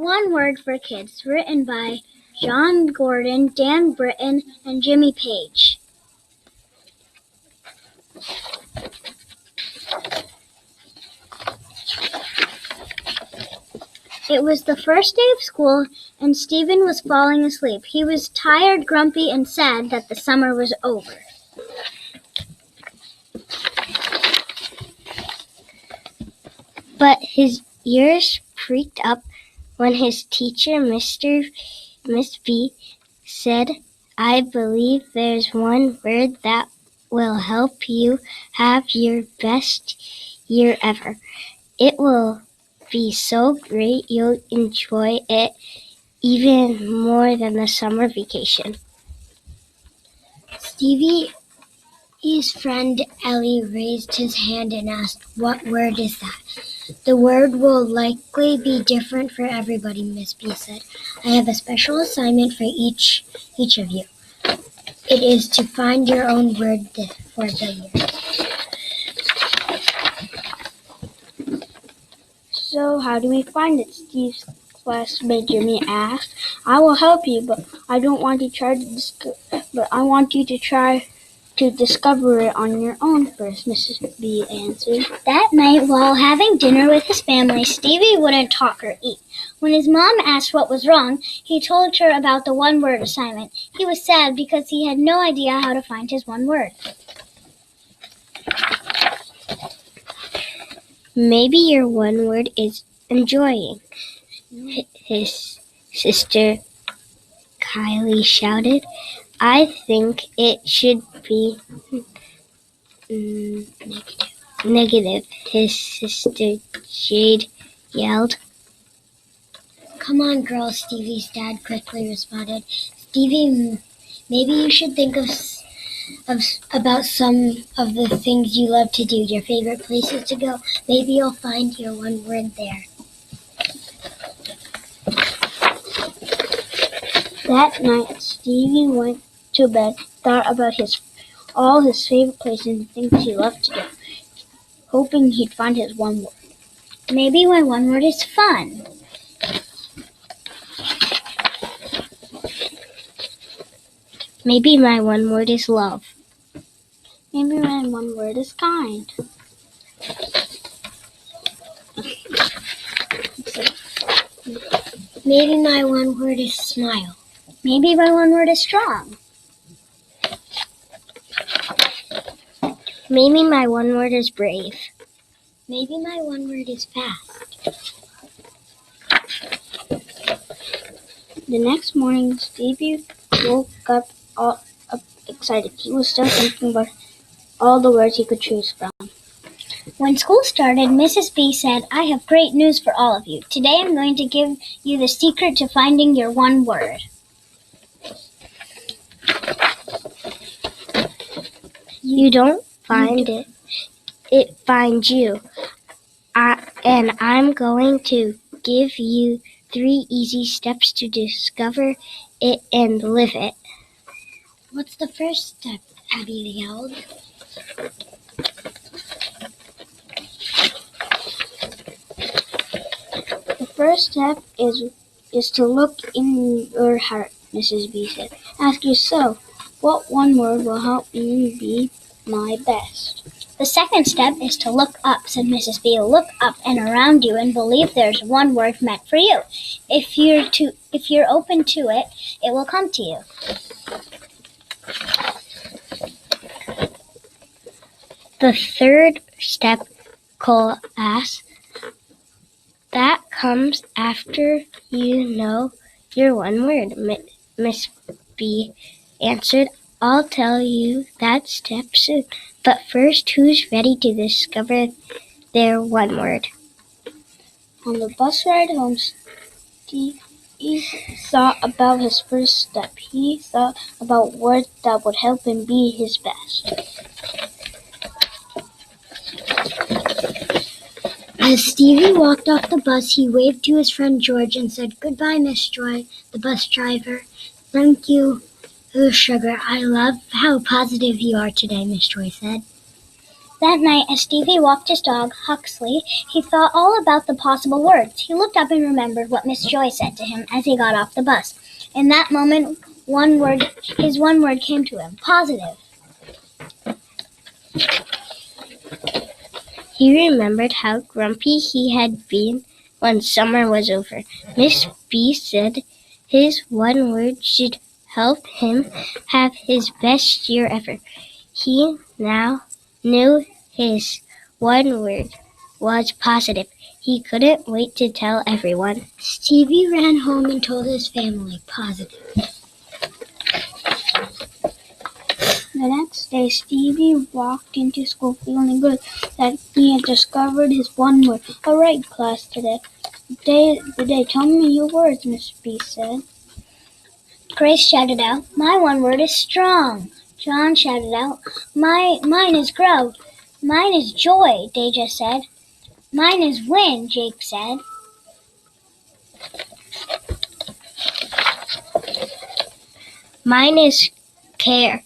One Word for Kids, written by John Gordon, Dan Britton, and Jimmy Page. It was the first day of school, and Stephen was falling asleep. He was tired, grumpy, and sad that the summer was over. But his ears pricked up when his teacher, Miss B, said, "I believe there's one word that will help you have your best year ever. It will be so great you'll enjoy it even more than the summer vacation." Stevie's friend Ellie raised his hand and asked, "What word is that?" "The word will likely be different for everybody," Miss B said. "I have a special assignment for each of you. It is to find your own word for the year." "So how do we find it?" Steve's classmate Jimmy asked. "I will help you, but I want you to try to discover it on your own first," Mrs. B answered. That night, while having dinner with his family, Stevie wouldn't talk or eat. When his mom asked what was wrong, he told her about the one-word assignment. He was sad because he had no idea how to find his one word. "Maybe your one word is enjoying," his sister Kylie shouted. "I think it should be negative," his sister Jade yelled. "Come on, girls," Stevie's dad quickly responded. "Stevie, maybe you should think about some of the things you love to do, your favorite places to go. Maybe you'll find your one word there." That night, Stevie went to bed, thought about all his favorite places and things he loved to do, hoping he'd find his one word. Maybe my one word is fun. Maybe my one word is love. Maybe my one word is kind. Maybe my one word is smile. Maybe my one word is strong. Maybe my one word is brave. Maybe my one word is fast. The next morning, Stevie woke up all excited. He was still thinking about all the words he could choose from. When school started, Mrs. B said, "I have great news for all of you. Today I'm going to give you the secret to finding your one word." You don't find it. It finds you. And I'm going to give you 3 easy steps to discover it and live it. "What's the first step?" Abby yelled. "The first step is to look in your heart," Mrs. B said. "Ask yourself, what one word will help me be my best?" "The second step is to look up," said Mrs. B. "Look up and around you and believe there's one word meant for you. If you're open to it, it will come to you." The third step, Cole asked, that comes after you know your one word, Miss B answered. "I'll tell you that step soon. But first, who's ready to discover their one word?" On the bus ride home, Steve thought about his first step. He thought about words that would help him be his best. As Stevie walked off the bus, he waved to his friend George and said, "Goodbye, Miss Joy," the bus driver. "Thank you, sugar. I love how positive you are today," Miss Joy said. That night, as Stevie walked his dog, Huxley, he thought all about the possible words. He looked up and remembered what Miss Joy said to him as he got off the bus. In that moment, his one word came to him: positive. He remembered how grumpy he had been when summer was over. Miss B said his one word should help him have his best year ever. He now knew his one word was positive. He couldn't wait to tell everyone. Stevie ran home and told his family, positive. The next day, Stevie walked into school feeling good that he had discovered his one word. All right, class, today. Tell me your words, Miss B said. Grace shouted out, "My one word is strong." John shouted out, Mine is grow." "Mine is joy," Deja said. "Mine is win," Jake said. Mine is care,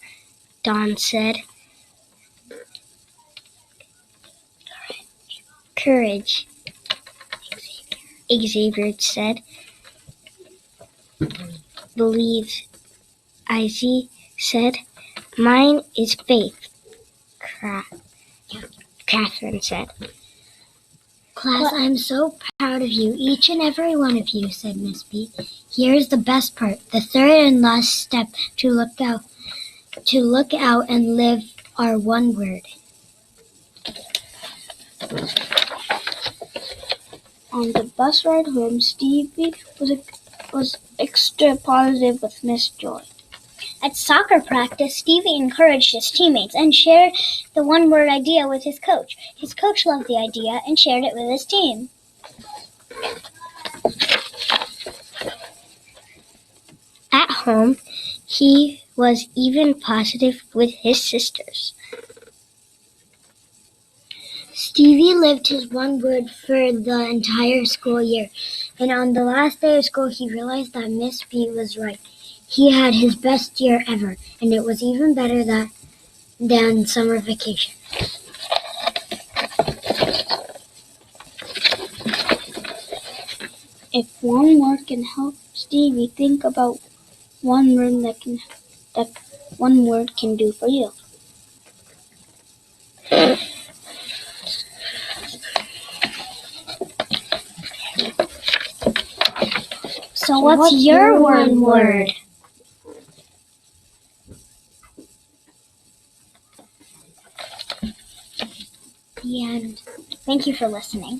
Dawn said. Courage, Xavier said. Believe, Izzy said. Mine is faith, Catherine said. Class, I'm so proud of you, each and every one of you, said Miss B. Here's the best part, the third and last step to look out and live our one word. On the bus ride home, Stevie was extra positive with Miss Joy. At soccer practice, Stevie encouraged his teammates and shared the one-word idea with his coach. His coach loved the idea and shared it with his team. At home, he was even positive with his sisters. Stevie lived his one word for the entire school year, and on the last day of school, he realized that Miss B was right. He had his best year ever, and it was even better than summer vacation. If one word can help Stevie, think about one word that one word can do for you. So what's your one word? The end. Thank you for listening.